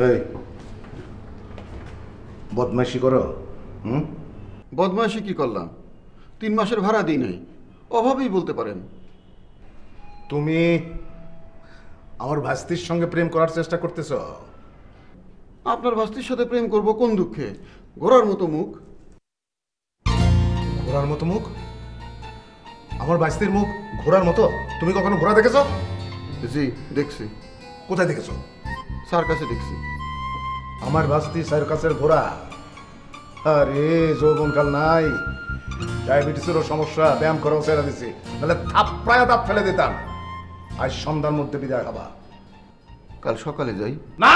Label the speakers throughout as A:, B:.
A: এই বদমাইশি করো?
B: বদমাইশি কি করলাম? 3 মাসের ভাড়া দিই নাই, অভাবেই বলতে পারেন।
A: তুমি আমার ভাস্তির সঙ্গে প্রেম করার চেষ্টা করতেছ?
B: আপনার ভাস্তির সাথে প্রেম করব কোন দুঃখে? ঘোড়ার মতো মুখ।
A: ঘোড়ার মতো মুখ? আমার ভাস্তির মুখ ঘোড়ার মতো? তুমি কখনো ঘোড়া দেখেছো?
B: জি দেখছি,
A: কোথায় দেখেছো?
B: স্যার কাছে দেখছি।
A: আমার ভাস্তি সার্কাসের ঘোড়া? আরে যৌবনকাল নাই, ডায়াবেটিসেরও সমস্যা, ব্যায়াম করাও ছেড়ে দিছি, নাহলে থাপ্পড়ায় দাঁত ফেলে দিতাম। আজ সন্ধ্যার মধ্যে বিদায় খাবা।
B: কাল সকালে যাই।
A: না,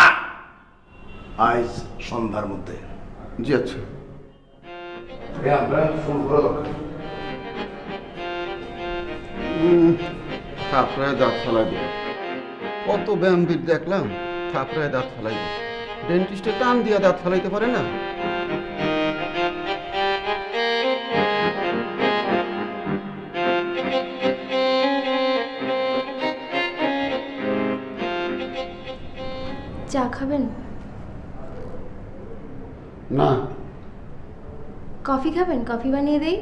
A: আজ সন্ধ্যার মধ্যে।
B: জি আচ্ছা। থাপড়ায় দাঁত ফেলাইব? কত ব্যায়ামবিদ দেখলাম থাপড়ায় দাঁত ফেলাইব। ডেন্টিস্টে টান দিয়া দাঁত ফেলাইতে পারে না।
C: চা খাবেন?
B: না।
C: কফি খাবেন? কফি বানিয়ে দেই।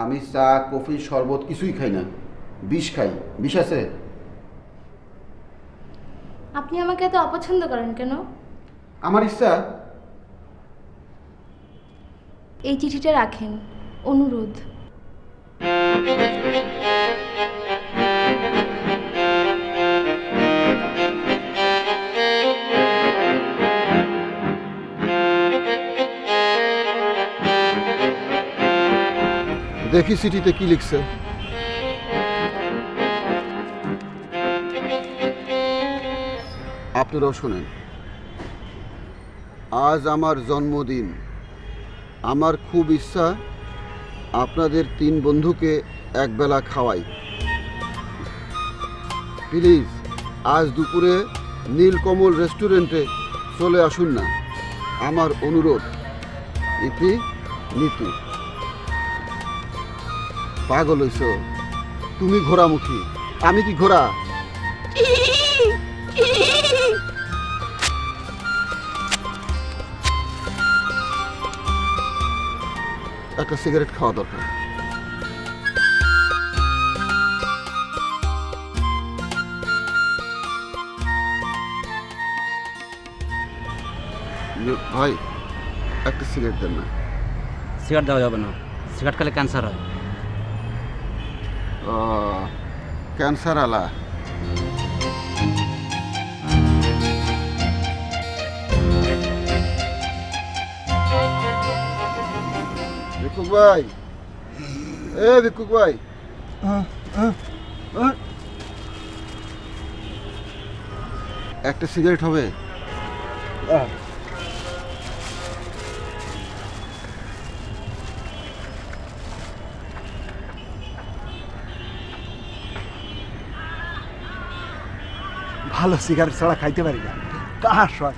B: আমি চা কফি শরবত কিছুই খাই না, বিষ খাই। বিষ আছে?
C: আপনি আমাকে এত অপছন্দ করেন কেন?
B: আমার ইচ্ছা।
C: এই চিঠিটা রাখেন, অনুরোধ।
B: দেখি চিঠিতে কি লিখছে। আপনারাও শোনেন। আজ আমার জন্মদিন। আমার খুব ইচ্ছা আপনাদের 3 বন্ধুকে একবেলা খাওয়াই। প্লিজ আজ দুপুরে নীলকমল রেস্টুরেন্টে চলে আসুন না, আমার অনুরোধ। ইতি নীতু। পাগল হইছ? তুমি ঘোড়ামুখী, আমি কি ঘোড়া? একটা সিগারেট খাওয়া দরকার। ভাই একটা সিগারেট দেন না।
D: সিগারেট দেওয়া যাবে না, সিগারেট খেলে ক্যান্সার হয়।
B: ক্যান্সার আলা। ভিক্ষুক ভাই, এ ভিক্ষুক ভাই, একটা সিগারেট হবে?
E: ভালো সিগারেট ছাড়া খাইতে পারি না, কাহার শখ।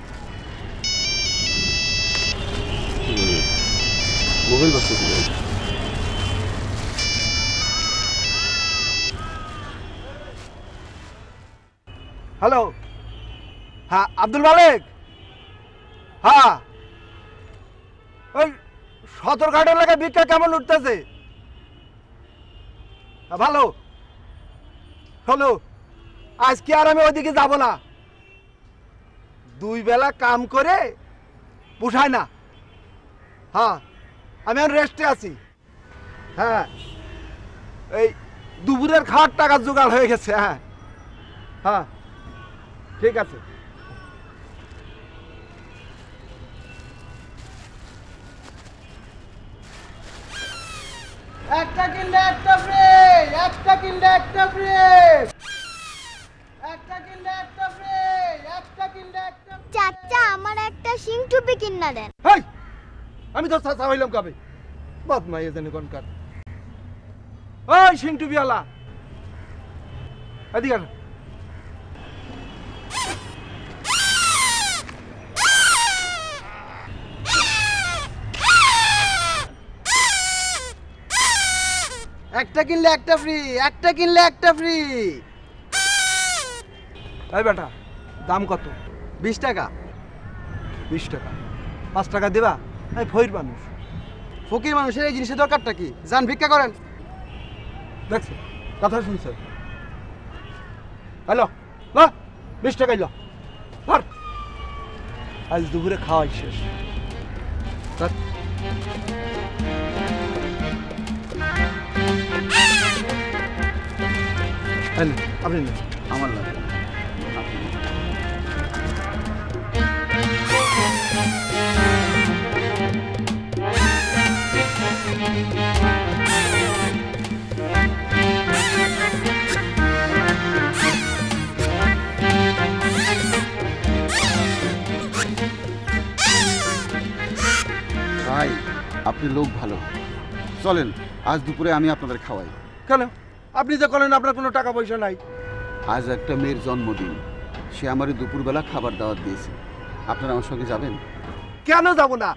B: মোবাইল বসে সিগারেট।
E: হ্যালো, হ্যাঁ আব্দুল মালিক। হ্যাঁ, ওই সদরঘাট এলাকায় ভিক্ষা কেমন উঠতেছে? ভালো। হলো, আজকে আর আমি ওইদিকে যাব না। 2 বেলা কাম করে পোষায় না। হ্যাঁ, আমি আর রেস্টে আছি। হ্যাঁ, এই দুপুরের খাওয়ার টাকা জোগাড় হয়ে গেছে। হ্যাঁ হ্যাঁ, ঠিক আছে। একটা কিনলে একটা ফ্রি, একটা কিনলে একটা ফ্রি, একটা কিনলে একটা ফ্রি, একটা কিনলে একটা।
F: চাচা আমার একটা শিং টুপি কিনা দেন।
E: হেই, আমি তো চাচা হইলাম কবে? বদমাই জানি কোনকার। ওই শিং টুপিওয়ালা, এদিকে আন। একটা কিনলে একটা ফ্রি, একটা কিনলে একটা ফ্রি। এই বেটা, দাম কত? 20 টাকা 20 টাকা 5 টাকা দেবা? এই ফকির মানুষ, ফকির মানুষের এই জিনিসের দরকারটা কি? যান ভিক্ষা করেন। দেখছো কথা শুনছো? হ্যালো ল 20 টাকা ল ধর। আজ দুপুরে খাওয়াই শেষ। ধর। এই নে, আপনি নেন।
B: আমার লাগবে না। ভাই আপনি লোক ভালো, চলেন আজ দুপুরে আমি আপনাদের খাওয়াই।
E: কেন? আপনি যে বলেন আপনার কোনো টাকা পয়সা নাই।
B: আজ একটা মেয়ের জন্মদিন, সে আমারই দুপুরবেলা খাবার দাওয়াত দিয়েছে, আপনারা আমার সঙ্গে যাবেন?
E: কেন যাব না?